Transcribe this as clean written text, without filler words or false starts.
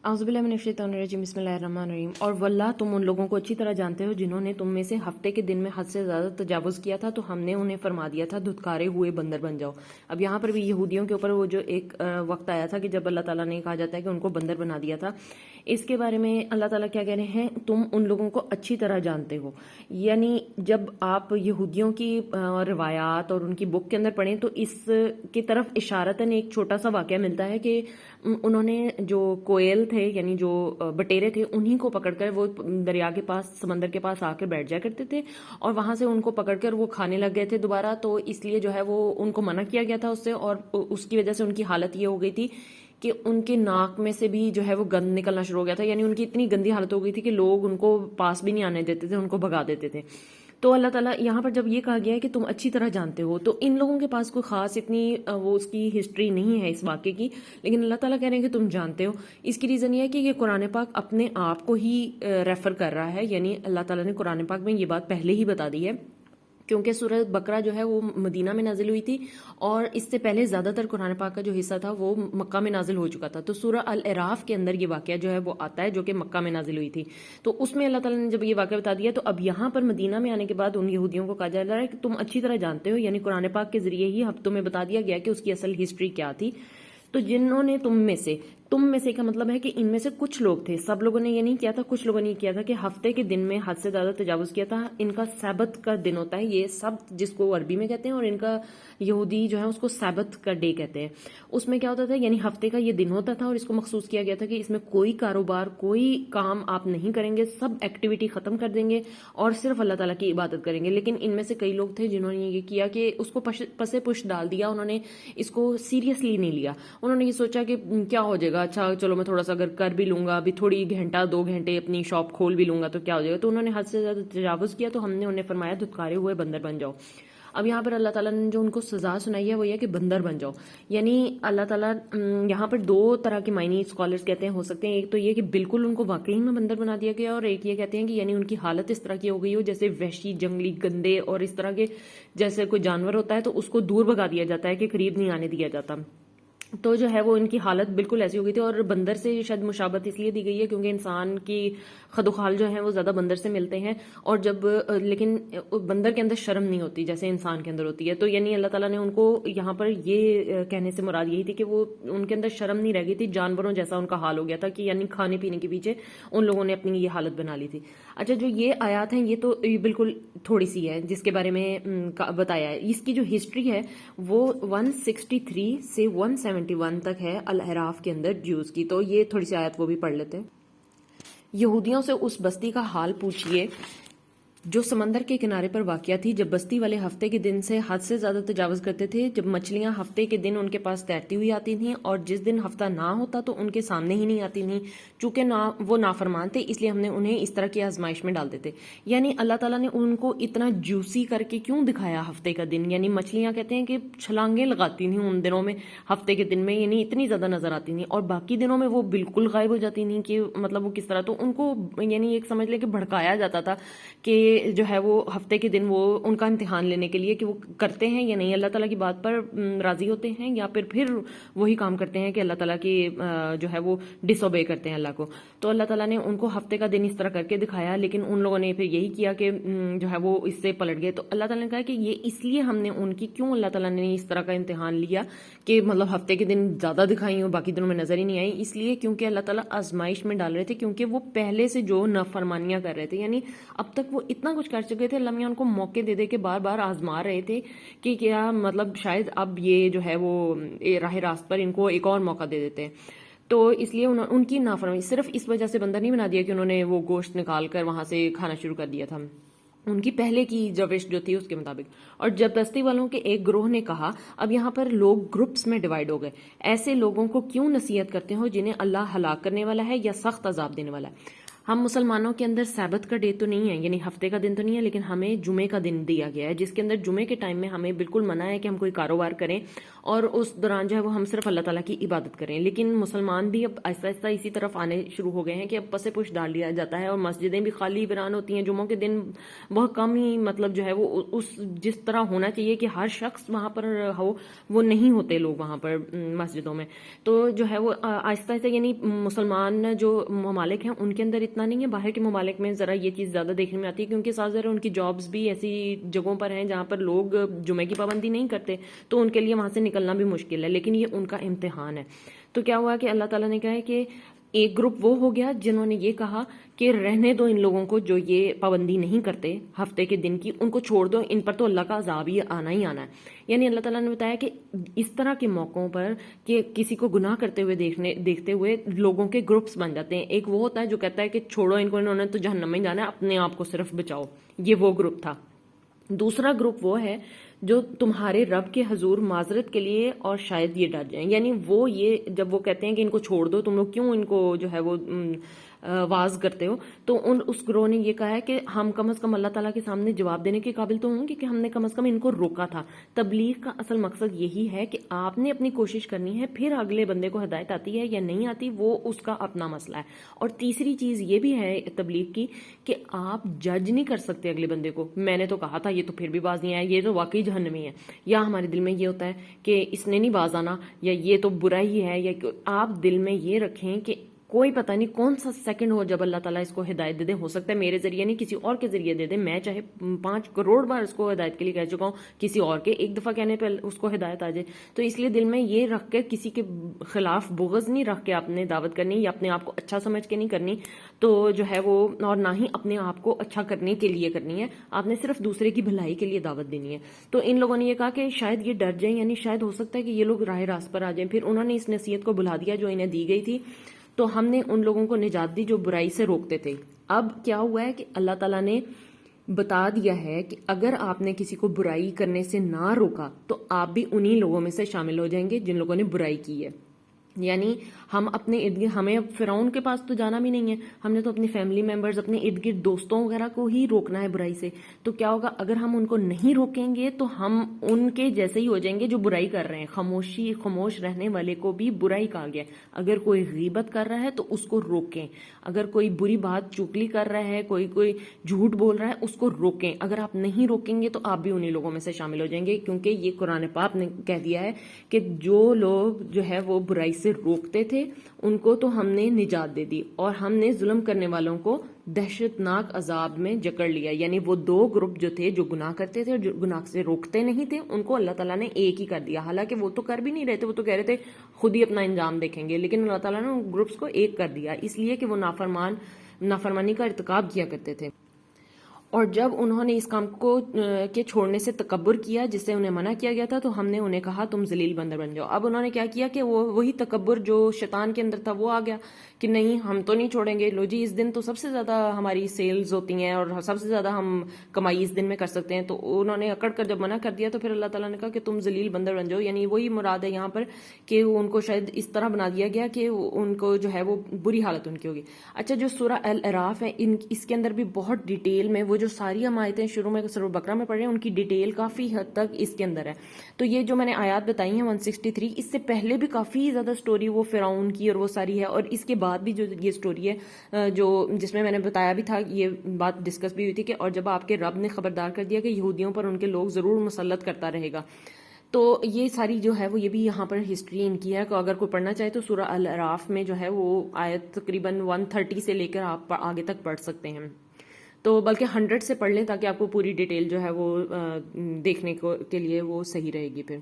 اعوذ باللہ من الشیطان الرجیم بسم اللہ الرحمن الرحیم۔ اور واللہ تم ان لوگوں کو اچھی طرح جانتے ہو جنہوں نے تم میں سے ہفتے کے دن میں حد سے زیادہ تجاوز کیا تھا، تو ہم نے انہیں فرما دیا تھا دھتکارے ہوئے بندر بن جاؤ۔ اب یہاں پر بھی یہودیوں کے اوپر وہ جو ایک وقت آیا تھا کہ جب اللہ تعالیٰ نے کہا جاتا ہے کہ ان کو بندر بنا دیا تھا، اس کے بارے میں اللہ تعالیٰ کیا کہہ رہے ہیں، تم ان لوگوں کو اچھی طرح جانتے ہو۔ یعنی جب آپ یہودیوں کی روایات اور ان کی بک کے اندر پڑھیں تو اس کی طرف اشارتاً ایک چھوٹا سا واقعہ ملتا ہے کہ انہوں نے جو کوئل تھے یعنی جو بٹیرے تھے انہی کو پکڑ کر وہ دریا کے پاس سمندر کے پاس آ کر بیٹھ جایا کرتے تھے، اور وہاں سے ان کو پکڑ کر وہ کھانے لگ گئے تھے دوبارہ، تو اس لیے جو ہے وہ ان کو منع کیا گیا تھا اس سے، اور اس کی وجہ سے ان کی حالت یہ ہو گئی تھی کہ ان کے ناک میں سے بھی جو ہے وہ گند نکلنا شروع ہو گیا تھا۔ یعنی ان کی اتنی گندی حالت ہو گئی تھی کہ لوگ ان کو پاس بھی نہیں آنے دیتے تھے، ان کو بھگا دیتے تھے۔ تو اللہ تعالیٰ یہاں پر جب یہ کہا گیا ہے کہ تم اچھی طرح جانتے ہو، تو ان لوگوں کے پاس کوئی خاص اتنی وہ اس کی ہسٹری نہیں ہے اس واقعے کی، لیکن اللہ تعالیٰ کہہ رہے ہیں کہ تم جانتے ہو۔ اس کی ریزن یہ ہے کہ یہ قرآن پاک اپنے آپ کو ہی ریفر کر رہا ہے، یعنی اللہ تعالیٰ نے قرآن پاک میں یہ بات پہلے ہی بتا دی ہے، کیونکہ سورہ بقرہ جو ہے وہ مدینہ میں نازل ہوئی تھی، اور اس سے پہلے زیادہ تر قرآن پاک کا جو حصہ تھا وہ مکہ میں نازل ہو چکا تھا۔ تو سورہ الاعراف کے اندر یہ واقعہ جو ہے وہ آتا ہے جو کہ مکہ میں نازل ہوئی تھی، تو اس میں اللہ تعالیٰ نے جب یہ واقعہ بتا دیا، تو اب یہاں پر مدینہ میں آنے کے بعد ان یہودیوں کو کہا جا رہا ہے کہ تم اچھی طرح جانتے ہو، یعنی قرآن پاک کے ذریعے ہی ہفتوں میں بتا دیا گیا کہ اس کی اصل ہسٹری کیا تھی۔ تو جنہوں نے تم میں سے کا مطلب ہے کہ ان میں سے کچھ لوگ تھے، سب لوگوں نے یہ نہیں کیا تھا، کچھ لوگوں نے یہ کیا تھا کہ ہفتے کے دن میں حد سے زیادہ تجاوز کیا تھا۔ ان کا سبت کا دن ہوتا ہے، یہ سبت جس کو عربی میں کہتے ہیں، اور ان کا یہودی جو ہے اس کو سبت کا ڈے کہتے ہیں۔ اس میں کیا ہوتا تھا، یعنی ہفتے کا یہ دن ہوتا تھا، اور اس کو مخصوص کیا گیا تھا کہ اس میں کوئی کاروبار کوئی کام آپ نہیں کریں گے، سب ایکٹیویٹی ختم کر دیں گے اور صرف اللہ تعالیٰ کی عبادت کریں گے۔ لیکن ان میں سے کئی لوگ تھے جنہوں نے یہ کیا کہ اس کو پسے پش ڈال دیا، انہوں نے اس کو سیریسلی نہیں لیا۔ انہوں نے یہ سوچا کہ کیا ہو جائے گا، اچھا چلو میں تھوڑا سا اگر کر بھی لوں گا، ابھی تھوڑی گھنٹہ 2 گھنٹے اپنی شاپ کھول بھی لوں گا تو کیا ہو جائے گا۔ تو انہوں نے حد سے زیادہ تجاوز کیا، تو ہم نے انہیں فرمایا دھتکارے ہوئے بندر بن جاؤ۔ اب یہاں پر اللہ تعالیٰ نے جو ان کو سزا سنائی ہے وہ یہ کہ بندر بن جاؤ، یعنی اللہ تعالیٰ یہاں پر 2 طرح کے معنی اسکالرز کہتے ہیں ہو سکتے ہیں۔ ایک تو یہ کہ بالکل ان کو واقعی میں بندر بنا دیا گیا، اور ایک یہ کہتے ہیں کہ یعنی ان کی حالت اس طرح کی ہو گئی ہو جیسے وحشی جنگلی گندے اور اس طرح کے جیسے کوئی جانور ہوتا ہے تو اس کو دور بھگا دیا جاتا ہے کہ قریب نہیں آنے دیا جاتا، تو جو ہے وہ ان کی حالت بالکل ایسی ہو گئی تھی۔ اور بندر سے شاید مشابہت اس لیے دی گئی ہے کیونکہ انسان کی خد و خال جو ہیں وہ زیادہ بندر سے ملتے ہیں، اور جب لیکن بندر کے اندر شرم نہیں ہوتی جیسے انسان کے اندر ہوتی ہے، تو یعنی اللہ تعالیٰ نے ان کو یہاں پر یہ کہنے سے مراد یہی تھی کہ وہ ان کے اندر شرم نہیں رہ گئی تھی، جانوروں جیسا ان کا حال ہو گیا تھا کہ یعنی کھانے پینے کے پیچھے ان لوگوں نے اپنی یہ حالت بنا لی تھی۔ اچھا، جو یہ آیات ہیں یہ تو بالکل تھوڑی سی ہے جس کے بارے میں بتایا ہے، اس کی جو ہسٹری ہے وہ 163 سے 171 تک ہے الاعراف کے اندر جیوز کی، تو یہ تھوڑی سی آیت وہ بھی پڑھ لیتے ہیں۔ یہودیوں سے اس بستی کا حال پوچھئے جو سمندر کے کنارے پر واقع تھی، جب بستی والے ہفتے کے دن سے حد سے زیادہ تجاوز کرتے تھے، جب مچھلیاں ہفتے کے دن ان کے پاس تیرتی ہوئی آتی تھیں، اور جس دن ہفتہ نہ ہوتا تو ان کے سامنے ہی نہیں آتی تھیں، چونکہ وہ نافرمان تھے اس لیے ہم نے انہیں اس طرح کی آزمائش میں ڈال دیتے۔ یعنی اللہ تعالیٰ نے ان کو اتنا جوسی کر کے کیوں دکھایا ہفتے کا دن، یعنی مچھلیاں کہتے ہیں کہ چھلانگیں لگاتی تھیں ان دنوں میں، ہفتے کے دن میں یعنی اتنی زیادہ نظر آتی تھیں، اور باقی دنوں میں وہ بالکل غائب ہو جاتی تھیں کہ مطلب وہ کس طرح، تو ان کو یعنی ایک سمجھ لے کہ بھڑکایا جاتا تھا کہ جو ہے وہ ہفتے کے دن وہ ان کا امتحان لینے کے لیے کہ وہ کرتے ہیں یا نہیں، اللہ تعالیٰ کی بات پر راضی ہوتے ہیں یا پھر وہی کام کرتے ہیں کہ اللہ تعالیٰ کی جو ہے وہ ڈس اوبے کرتے ہیں اللہ کو۔ تو اللہ تعالیٰ نے ان کو ہفتے کا دن اس طرح کر کے دکھایا، لیکن ان لوگوں نے پھر یہی کیا کہ جو ہے وہ اس سے پلٹ گئے۔ تو اللہ تعالیٰ نے کہا کہ یہ اس لیے ہم نے ان کی کیوں اللہ تعالیٰ نے اس طرح کا امتحان لیا کہ مطلب ہفتے کے دن زیادہ دکھائی ہوں باقی دنوں میں نظر ہی نہیں آئی، اس لیے کیونکہ اللہ تعالیٰ آزمائش میں ڈال رہے تھے، کیونکہ وہ پہلے سے جو نافرمانیاں کر رہے تھے، یعنی اب تک وہ اتنا کچھ کر چکے تھے، اللہ میاں ان کو موقع دے دے کے بار بار آزما رہے تھے کہ کیا مطلب شاید اب یہ جو ہے وہ راہ راست پر ان کو ایک اور موقع دے دیتے ہیں۔ تو اس لیے ان کی نافرمانی صرف اس وجہ سے بندر نہیں بنا دیا کہ انہوں نے وہ گوشت نکال کر وہاں سے کھانا شروع کر دیا تھا، ان کی پہلے کی روش جو تھی اس کے مطابق۔ اور جب بستی والوں کے ایک گروہ نے کہا، اب یہاں پر لوگ گروپس میں ڈیوائیڈ ہو گئے، ایسے لوگوں کو کیوں نصیحت کرتے ہو جنہیں اللہ ہلاک کرنے والا ہے یا سخت عذاب دینے والا ہے۔ ہم مسلمانوں کے اندر سبت کا ڈے تو نہیں ہے، یعنی ہفتے کا دن تو نہیں ہے، لیکن ہمیں جمعے کا دن دیا گیا ہے، جس کے اندر جمعے کے ٹائم میں ہمیں بالکل منع ہے کہ ہم کوئی کاروبار کریں اور اس دوران جو ہے وہ ہم صرف اللہ تعالیٰ کی عبادت کریں. لیکن مسلمان بھی اب آہستہ آہستہ اسی طرف آنے شروع ہو گئے ہیں کہ اب پس پش ڈال دیا جاتا ہے اور مسجدیں بھی خالی ویران ہوتی ہیں. جمعوں کے دن بہت کم ہی مطلب جو ہے وہ اس جس طرح ہونا چاہیے کہ ہر شخص وہاں پر ہو، وہ نہیں ہوتے لوگ وہاں پر مسجدوں میں. تو جو ہے وہ آہستہ آہستہ یعنی مسلمان جو ممالک ہیں ان کے اندر اتنا نہیں ہے، باہر کے ممالک میں ذرا یہ چیز زیادہ دیکھنے میں آتی ہے کیونکہ ساتھ ذرا ان کی جابز بھی ایسی جگہوں پر ہیں جہاں پر لوگ جمعے کی پابندی نہیں کرتے، تو ان کے لیے وہاں سے نکلنا بھی مشکل ہے. لیکن یہ ان کا امتحان ہے. تو کیا ہوا کہ اللہ تعالیٰ نے کہا ہے کہ ایک گروپ وہ ہو گیا جنہوں نے یہ کہا کہ رہنے دو ان لوگوں کو جو یہ پابندی نہیں کرتے ہفتے کے دن کی، ان کو چھوڑ دو، ان پر تو اللہ کا عذاب ہی آنا ہی آنا ہے. یعنی اللہ تعالیٰ نے بتایا کہ اس طرح کے موقعوں پر کہ کسی کو گناہ کرتے ہوئے دیکھتے ہوئے لوگوں کے گروپس بن جاتے ہیں. ایک وہ ہوتا ہے جو کہتا ہے کہ چھوڑو ان کو، انہوں نے تو جہنم میں جانا ہے، اپنے آپ کو صرف بچاؤ. یہ وہ گروپ تھا. دوسرا گروپ وہ ہے جو تمہارے رب کے حضور معذرت کے لیے اور شاید یہ ڈر جائیں. یعنی وہ یہ جب وہ کہتے ہیں کہ ان کو چھوڑ دو، تم لوگ کیوں ان کو جو ہے وہ واز کرتے ہو، تو اس گروہ نے یہ کہا ہے کہ ہم کم از کم اللہ تعالیٰ کے سامنے جواب دینے کے قابل تو ہوں گے کہ ہم نے کم از کم ان کو روکا تھا. تبلیغ کا اصل مقصد یہی ہے کہ آپ نے اپنی کوشش کرنی ہے، پھر اگلے بندے کو ہدایت آتی ہے یا نہیں آتی وہ اس کا اپنا مسئلہ ہے. اور تیسری چیز یہ بھی ہے تبلیغ کی کہ آپ جج نہیں کر سکتے اگلے بندے کو. میں نے تو کہا تھا، یہ تو پھر بھی باز نہیں آیا، یہ تو واقعی جہنمی ہے. یا ہمارے دل میں یہ ہوتا ہے کہ اس نے نہیں باز آنا، یا یہ تو برا ہی ہے. یا آپ دل میں یہ رکھیں کہ کوئی پتہ نہیں کون سا سیکنڈ ہو جب اللہ تعالیٰ اس کو ہدایت دے دے. ہو سکتا ہے میرے ذریعے نہیں، کسی اور کے ذریعے دے دے. میں چاہے 5 کروڑ بار اس کو ہدایت کے لیے کہہ چکا ہوں، کسی اور کے ایک دفعہ کہنے پہ اس کو ہدایت آ جائے. تو اس لیے دل میں یہ رکھ کے کسی کے خلاف بغض نہیں رکھ کے آپ نے دعوت کرنی، یا اپنے آپ کو اچھا سمجھ کے نہیں کرنی. تو جو ہے وہ اور نہ ہی اپنے آپ کو اچھا کرنے کے لیے کرنی ہے، آپ نے صرف دوسرے کی بھلائی کے لیے دعوت دینی ہے. تو ان لوگوں نے یہ کہا کہ شاید یہ ڈر جائیں، یعنی شاید ہو سکتا ہے کہ یہ لوگ راہ راست پر آ جائیں. پھر انہوں نے اس نصیحت کو بھلا دیا جو انہیں دی گئی تھی. تو ہم نے ان لوگوں کو نجات دی جو برائی سے روکتے تھے. اب کیا ہوا ہے کہ اللہ تعالیٰ نے بتا دیا ہے کہ اگر آپ نے کسی کو برائی کرنے سے نہ روکا تو آپ بھی انہی لوگوں میں سے شامل ہو جائیں گے جن لوگوں نے برائی کی ہے. یعنی ہم اپنے ارد گرد، ہمیں اب فرعون کے پاس تو جانا بھی نہیں ہے، ہم نے تو اپنی فیملی ممبرز، اپنے ارد گرد دوستوں وغیرہ کو ہی روکنا ہے برائی سے. تو کیا ہوگا اگر ہم ان کو نہیں روکیں گے تو ہم ان کے جیسے ہی ہو جائیں گے جو برائی کر رہے ہیں. خاموش رہنے والے کو بھی برائی کہا گیا. اگر کوئی غیبت کر رہا ہے تو اس کو روکیں. اگر کوئی بری بات چغلی کر رہا ہے، کوئی جھوٹ بول رہا ہے، اس کو روکیں. اگر آپ نہیں روکیں گے تو آپ بھی انہی لوگوں میں سے شامل ہو جائیں گے، کیونکہ یہ قرآن پاک نے کہہ دیا ہے کہ جو لوگ جو ہے وہ برائی سے روکتے تھے ان کو تو ہم نے نجات دے دی، اور ہم نے ظلم کرنے والوں کو دہشت ناک عذاب میں جکڑ لیا. یعنی وہ 2 گروپ جو تھے، جو گناہ کرتے تھے اور جو گناہ سے روکتے نہیں تھے، ان کو اللہ تعالیٰ نے ایک ہی کر دیا. حالانکہ وہ تو کر بھی نہیں رہے تھے، وہ تو کہہ رہے تھے خود ہی اپنا انجام دیکھیں گے، لیکن اللہ تعالیٰ نے ان گروپس کو ایک کر دیا اس لیے کہ وہ نافرمانی کا ارتکاب کیا کرتے تھے. اور جب انہوں نے اس کام کو کے چھوڑنے سے تکبر کیا جس سے انہیں منع کیا گیا تھا، تو ہم نے انہیں کہا تم ذلیل بندر بن جاؤ. اب انہوں نے کیا کیا کہ وہی تکبر جو شیطان کے اندر تھا وہ آ گیا کہ نہیں ہم تو نہیں چھوڑیں گے. لو جی، اس دن تو سب سے زیادہ ہماری سیلز ہوتی ہیں اور سب سے زیادہ ہم کمائی اس دن میں کر سکتے ہیں. تو انہوں نے اکڑ کر جب منع کر دیا تو پھر اللہ تعالیٰ نے کہا کہ تم ذلیل بندر بن جاؤ. یعنی وہی مراد ہے یہاں پر کہ ان کو شاید اس طرح بنا دیا گیا کہ ان کو جو ہے وہ بری حالت ان کی ہوگی. اچھا، جو سورہ الاعراف ہے اس کے اندر بھی بہت ڈیٹیل میں وہ جو ساری ہم آیتیں شروع میں سورہ بقرہ میں پڑھ رہے ہیں ان کی ڈیٹیل کافی حد تک اس کے اندر ہے. تو یہ جو میں نے آیات بتائی ہیں 163، اس سے پہلے بھی کافی زیادہ سٹوری وہ فرعون کی اور وہ ساری ہے، اور اس کے بعد بھی جو یہ سٹوری ہے جو جس میں نے بتایا بھی تھا، یہ بات ڈسکس بھی ہوئی تھی کہ اور جب آپ کے رب نے خبردار کر دیا کہ یہودیوں پر ان کے لوگ ضرور مسلط کرتا رہے گا. تو یہ ساری جو ہے وہ یہ بھی یہاں پر ہسٹری ان کی ہے کہ اگر کوئی پڑھنا چاہے تو سورہ الاعراف میں جو ہے وہ آیت تقریباً 130 سے لے کر آپ آگے تک پڑھ سکتے ہیں. تو بلکہ 100 سے پڑھ لیں تاکہ آپ کو پوری ڈیٹیل جو ہے وہ دیکھنے کے لیے وہ صحیح رہے گی پھر.